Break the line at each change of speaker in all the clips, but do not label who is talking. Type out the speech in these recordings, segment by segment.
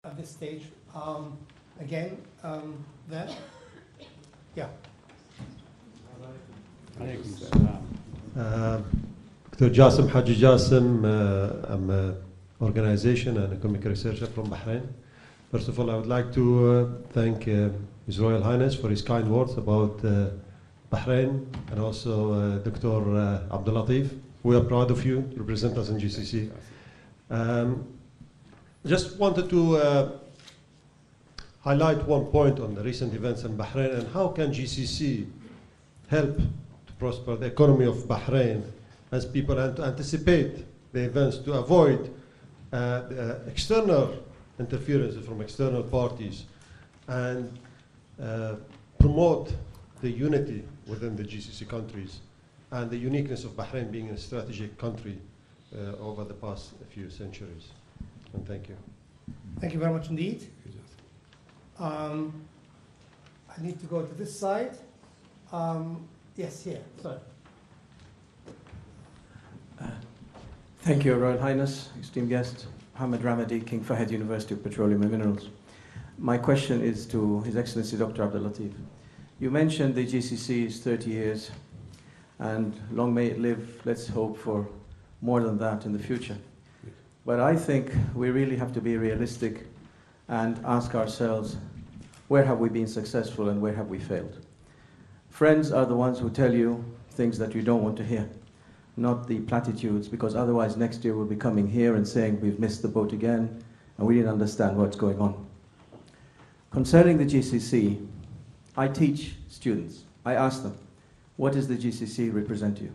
at this stage. Again, then, yeah.
Dr. Jassim Haji Jassim, I'm an organization and economic researcher from Bahrain. First of all, I would like to thank His Royal Highness for his kind words about Bahrain, and also Dr. Abdul Latif. We are proud of you to represent us in GCC. Just wanted to highlight one point on the recent events in Bahrain and how can GCC help to prosper the economy of Bahrain as people to anticipate the events, to avoid external interference from external parties, and promote the unity within the GCC countries and the uniqueness of Bahrain being a strategic country over the past few centuries. And thank you.
Thank you very much indeed. I need to go to this side. Yes, here. Sorry.
Thank you, Your Royal Highness, esteemed guest, Mohammed Ramadi, King Fahd University of Petroleum and Minerals. My question is to His Excellency Dr. Abdul Latif. You mentioned the GCC is 30 years, and long may it live, let's hope for more than that in the future. But I think we really have to be realistic and ask ourselves, where have we been successful and where have we failed? Friends are the ones who tell you things that you don't want to hear, not the platitudes, because otherwise next year we'll be coming here and saying we've missed the boat again and we didn't understand what's going on. Concerning the GCC, I teach students. I ask them, what does the GCC represent to you?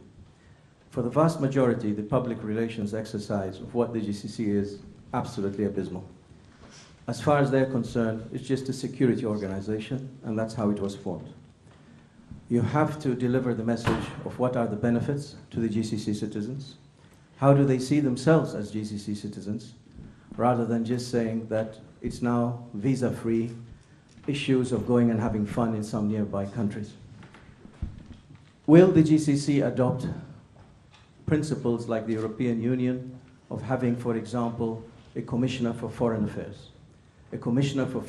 For the vast majority, the public relations exercise of what the GCC is absolutely abysmal. As far as they're concerned, it's just a security organization, and that's how it was formed. You have to deliver the message of what are the benefits to the GCC citizens, how do they see themselves as GCC citizens, rather than just saying that it's now visa-free, issues of going and having fun in some nearby countries. Will the GCC adopt principles like the European Union of having, for example, a commissioner for foreign affairs, a commissioner for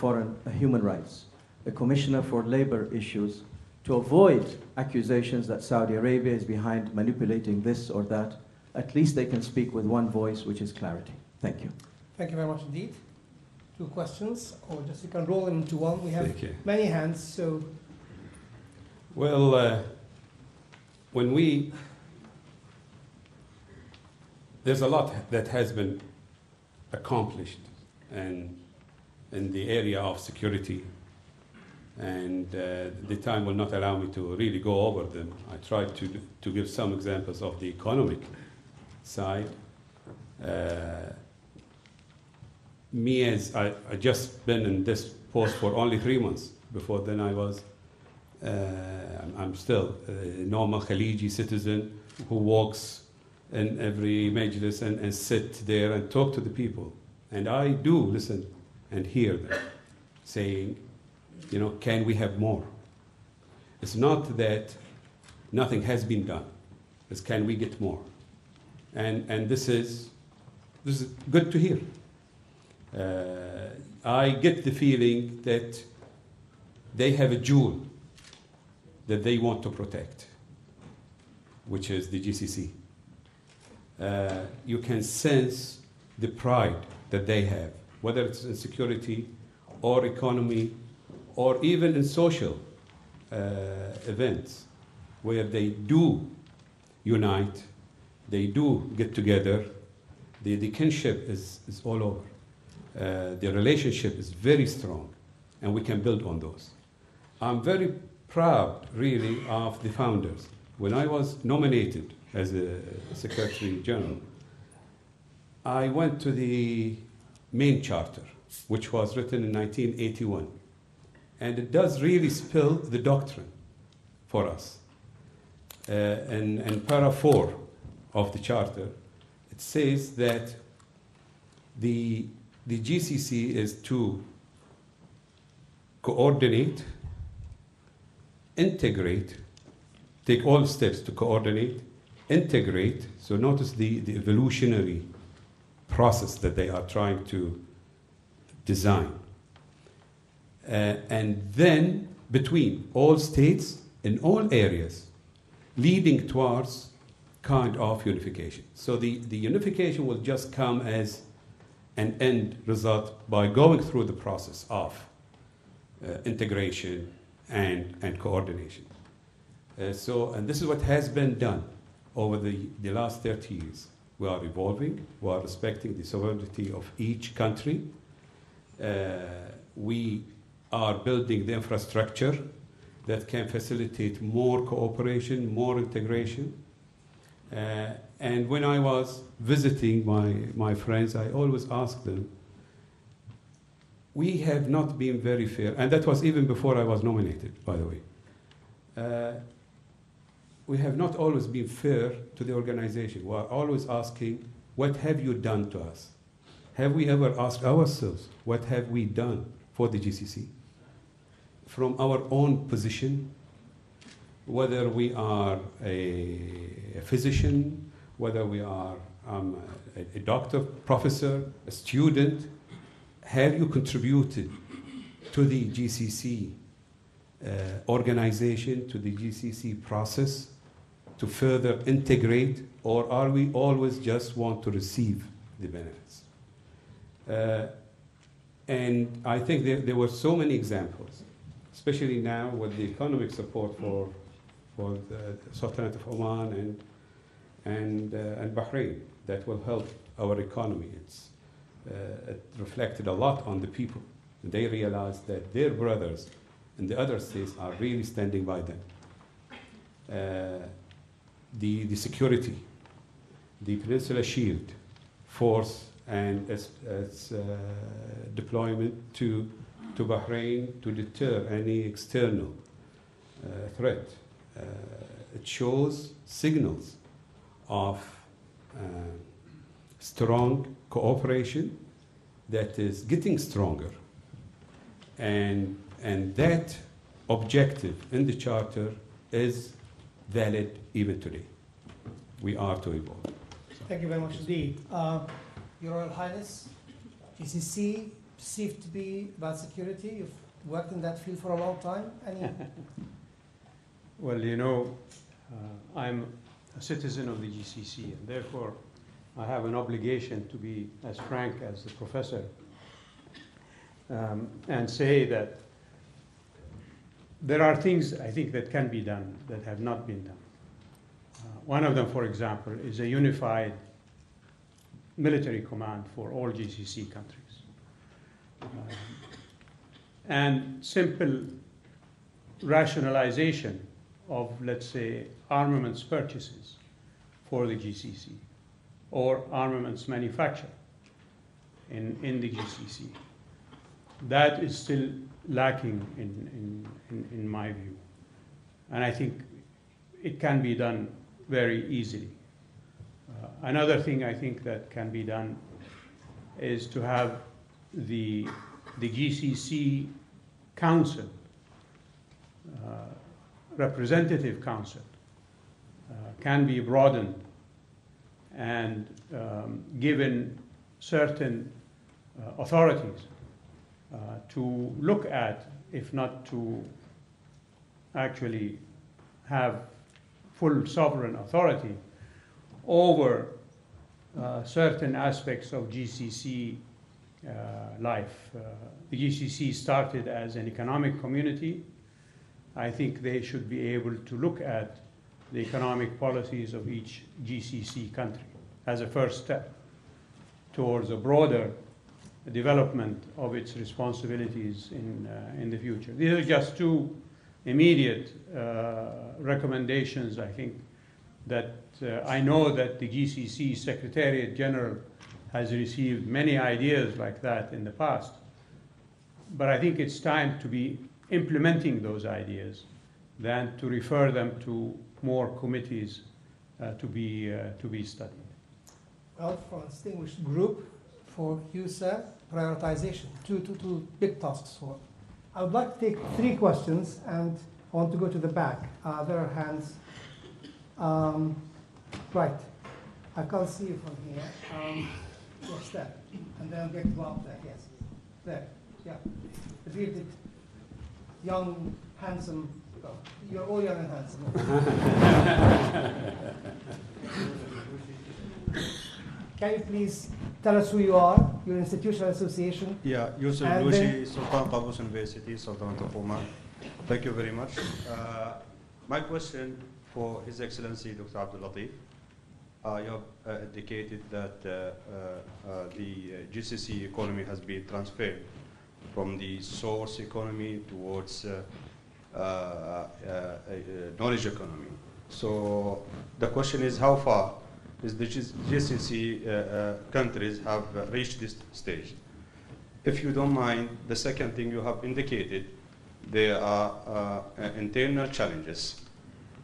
human rights, a commissioner for labor issues, to avoid accusations that Saudi Arabia is behind manipulating this or that? At least they can speak with one voice, which is clarity. Thank you.
Thank you very much indeed. Two questions, or just you can roll them into one. We have many hands, so.
Well, there's a lot that has been accomplished in the area of security, and the time will not allow me to really go over them. I tried to give some examples of the economic side. I just been in this post for only 3 months. Before then I'm still a normal Khaliji citizen who walks in every majlis and sit there and talk to the people. And I do listen and hear them saying, can we have more? It's not that nothing has been done. It's can we get more? And this is good to hear. I get the feeling that they have a jewel that they want to protect, which is the GCC. You can sense the pride that they have, whether it's in security or economy or even in social events, where they do unite, they do get together. The kinship is all over. The relationship is very strong, and we can build on those. I'm very proud, really, of the founders. When I was nominated as a Secretary General, I went to the main charter, which was written in 1981. And it does really spill the doctrine for us. In para 4 of the charter, it says that the GCC is to coordinate, integrate, take all steps to coordinate, integrate. So notice the evolutionary process that they are trying to design. And then between all states in all areas, leading towards kind of unification. So the unification will just come as an end result by going through the process of integration and coordination. And this is what has been done over the last 30 years. We are evolving, we are respecting the sovereignty of each country. We are building the infrastructure that can facilitate more cooperation, more integration. And when I was visiting my friends, I always asked them, we have not been very fair, and that was even before I was nominated, by the way. We have not always been fair to the organization. We are always asking, what have you done to us? Have we ever asked ourselves, what have we done for the GCC? From our own position, whether we are a physician, whether we are a doctor, professor, a student, have you contributed to the GCC organization, to the GCC process, to further integrate, or are we always just want to receive the benefits? And I think there were so many examples, especially now with the economic support for the Sultanate of Oman and Bahrain, that will help our economy. It reflected a lot on the people. They realized that their brothers in the other states are really standing by them. The security, the Peninsula Shield Force and its deployment to Bahrain to deter any external threat. It shows signals of strong cooperation that is getting stronger. And that objective in the Charter is valid even today. We are to evolve.
Thank you very much indeed. Your Royal Highness, GCC perceived to be about security. You've worked in that field for a long time. Any?
Well, you know, I'm a citizen of the GCC, and therefore I have an obligation to be as frank as the professor and say that there are things I think that can be done that have not been done. One of them, for example, is a unified military command for all GCC countries. And simple rationalization of, let's say, armaments purchases for the GCC or armaments manufacture in the GCC. That is still lacking in my view. And I think it can be done very easily. Another thing I think that can be done is to have the GCC Council, representative council, can be broadened and given certain authorities to look at, if not to actually have full sovereign authority over certain aspects of GCC life. The GCC started as an economic community. I think they should be able to look at the economic policies of each GCC country as a first step towards a broader development of its responsibilities in the future. These are just two immediate recommendations, I think, that I know that the GCC Secretariat General has received many ideas like that in the past. But I think it's time to be implementing those ideas than to refer them to more committees to be studied.
Well, from a distinguished group, for you, sir, prioritization, two big tasks for. I would like to take 3 questions, and I want to go to the back. There are hands. Right. I can't see you from here. Yes, there. And then I'll get to go up there, yes. There, yeah. The bearded, young, handsome, well, you're all young and handsome. Can you please tell us who you are, your institutional association?
Yeah, Yusuf
And
Lushi, Sultan Qaboos University, Sultan Taquma. Thank you very much. My question for His Excellency Dr. Abdul Latif. You have indicated that the GCC economy has been transferred from the source economy towards knowledge economy. So the question is, how far is the GCC countries have reached this stage? If you don't mind, the second thing you have indicated, there are internal challenges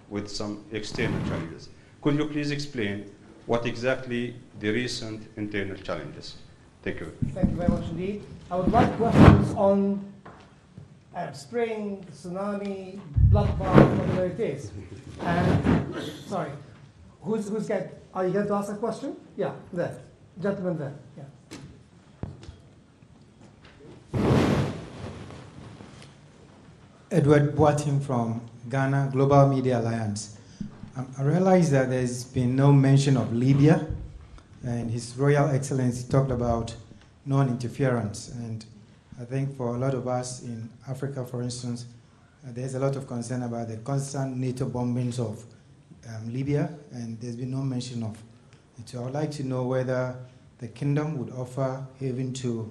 with some external challenges. Could you please explain what exactly the recent internal challenges? Thank you.
Thank you very much indeed. I would like questions on Arab Spring, tsunami, bloodbath, whatever it is. And, sorry, who's got, are you going to ask a question? Yeah, there. Gentleman there, yeah.
Edward Boating from Ghana Global Media Alliance. I realize that there's been no mention of Libya, and His Royal Excellency talked about non-interference. And I think for a lot of us in Africa, for instance, there's a lot of concern about the constant NATO bombings of Libya, and there's been no mention of it. So I would like to know whether the kingdom would offer haven to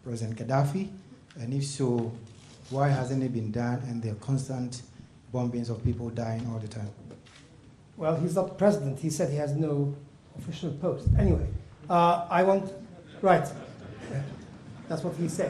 President Gaddafi, and if so, why hasn't it been done, and there are constant bombings of people dying all the time?
Well, he's not president. He said he has no official post. Anyway, right. That's what he said.